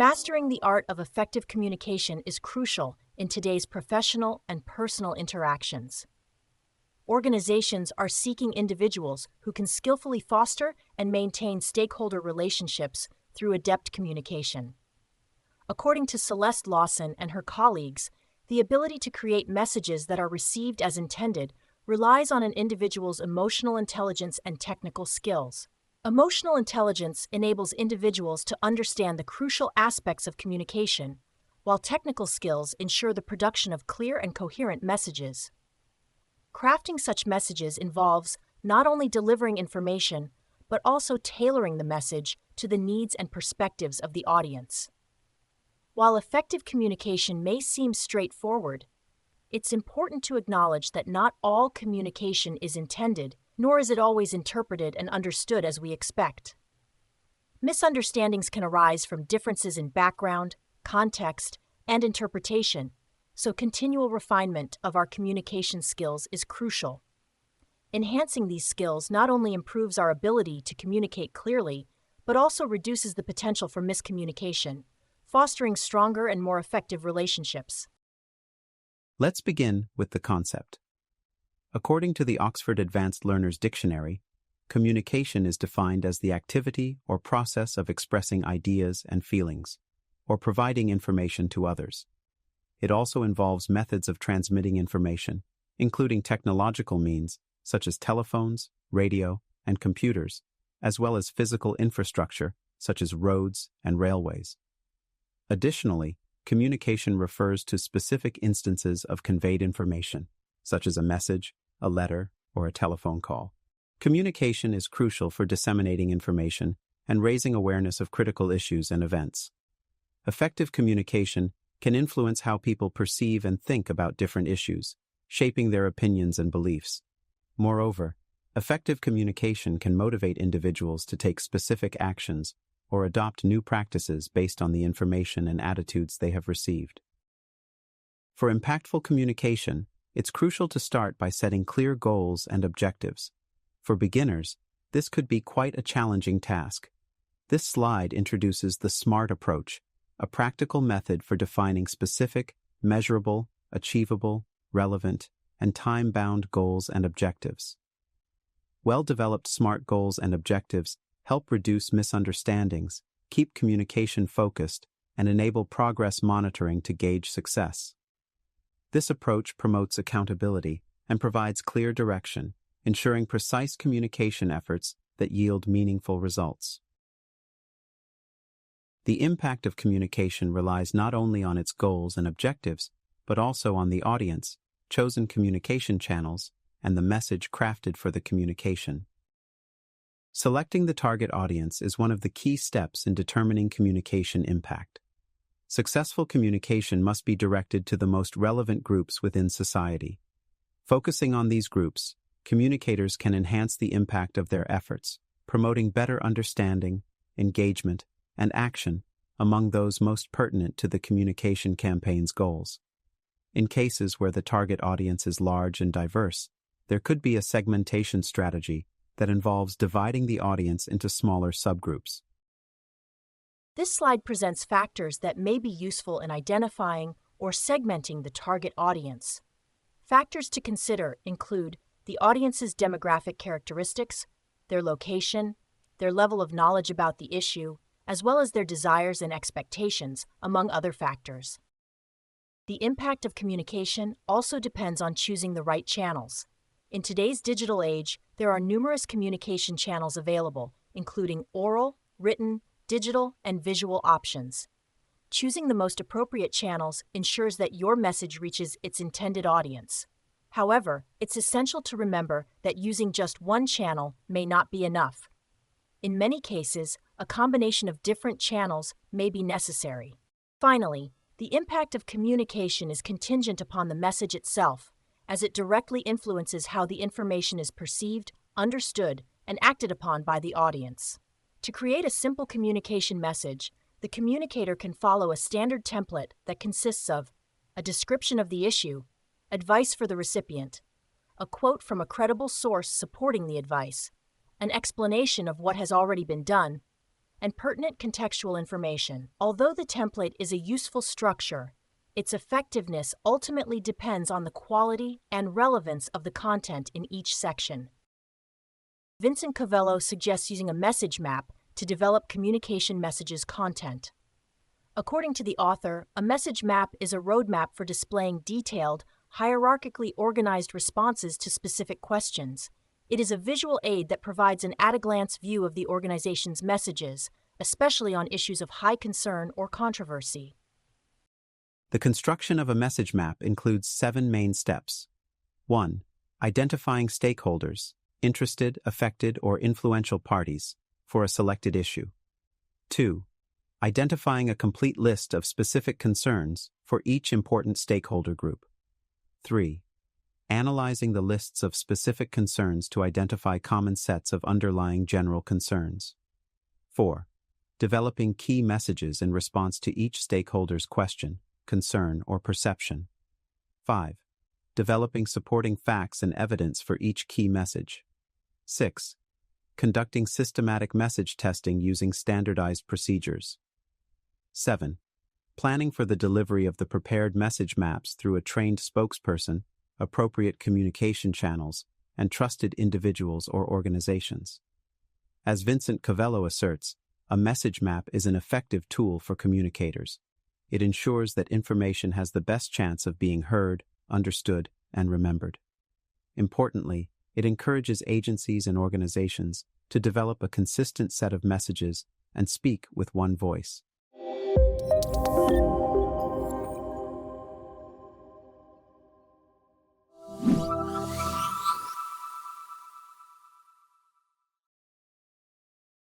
Mastering the art of effective communication is crucial in today's professional and personal interactions. Organizations are seeking individuals who can skillfully foster and maintain stakeholder relationships through adept communication. According to Celeste Lawson and her colleagues, the ability to create messages that are received as intended relies on an individual's emotional intelligence and technical skills. Emotional intelligence enables individuals to understand the crucial aspects of communication, while technical skills ensure the production of clear and coherent messages. Crafting such messages involves not only delivering information, but also tailoring the message to the needs and perspectives of the audience. While effective communication may seem straightforward, it's important to acknowledge that not all communication is intended, nor is it always interpreted and understood as we expect. Misunderstandings can arise from differences in background, context, and interpretation, so continual refinement of our communication skills is crucial. Enhancing these skills not only improves our ability to communicate clearly, but also reduces the potential for miscommunication, fostering stronger and more effective relationships. Let's begin with the concept. According to the Oxford Advanced Learners Dictionary, communication is defined as the activity or process of expressing ideas and feelings, or providing information to others. It also involves methods of transmitting information, including technological means such as telephones, radio, and computers, as well as physical infrastructure such as roads and railways. Additionally, communication refers to specific instances of conveyed information, such as a message, a letter, or a telephone call. Communication is crucial for disseminating information and raising awareness of critical issues and events. Effective communication can influence how people perceive and think about different issues, shaping their opinions and beliefs. Moreover, effective communication can motivate individuals to take specific actions or adopt new practices based on the information and attitudes they have received. For impactful communication, it's crucial to start by setting clear goals and objectives. For beginners, this could be quite a challenging task. This slide introduces the SMART approach, a practical method for defining specific, measurable, achievable, relevant, and time-bound goals and objectives. Well-developed SMART goals and objectives help reduce misunderstandings, keep communication focused, and enable progress monitoring to gauge success. This approach promotes accountability and provides clear direction, ensuring precise communication efforts that yield meaningful results. The impact of communication relies not only on its goals and objectives, but also on the audience, chosen communication channels, and the message crafted for the communication. Selecting the target audience is one of the key steps in determining communication impact. Successful communication must be directed to the most relevant groups within society. Focusing on these groups, communicators can enhance the impact of their efforts, promoting better understanding, engagement, and action among those most pertinent to the communication campaign's goals. In cases where the target audience is large and diverse, there could be a segmentation strategy that involves dividing the audience into smaller subgroups. This slide presents factors that may be useful in identifying or segmenting the target audience. Factors to consider include the audience's demographic characteristics, their location, their level of knowledge about the issue, as well as their desires and expectations, among other factors. The impact of communication also depends on choosing the right channels. In today's digital age, there are numerous communication channels available, including oral, written, digital, and visual options. Choosing the most appropriate channels ensures that your message reaches its intended audience. However, it's essential to remember that using just one channel may not be enough. In many cases, a combination of different channels may be necessary. Finally, the impact of communication is contingent upon the message itself, as it directly influences how the information is perceived, understood, and acted upon by the audience. To create a simple communication message, the communicator can follow a standard template that consists of a description of the issue, advice for the recipient, a quote from a credible source supporting the advice, an explanation of what has already been done, and pertinent contextual information. Although the template is a useful structure, its effectiveness ultimately depends on the quality and relevance of the content in each section. Vincent Covello suggests using a message map to develop communication messages content. According to the author, a message map is a roadmap for displaying detailed, hierarchically organized responses to specific questions. It is a visual aid that provides an at-a-glance view of the organization's messages, especially on issues of high concern or controversy. The construction of a message map includes 7 main steps. 1. Identifying stakeholders, interested, affected, or influential parties, for a selected issue. 2. Identifying a complete list of specific concerns for each important stakeholder group. 3. Analyzing the lists of specific concerns to identify common sets of underlying general concerns. 4. Developing key messages in response to each stakeholder's question, concern, or perception. 5. Developing supporting facts and evidence for each key message. 6. Conducting systematic message testing using standardized procedures. 7. Planning for the delivery of the prepared message maps through a trained spokesperson, appropriate communication channels, and trusted individuals or organizations. As Vincent Covello asserts, a message map is an effective tool for communicators. It ensures that information has the best chance of being heard, understood, and remembered. Importantly, it encourages agencies and organizations to develop a consistent set of messages and speak with one voice.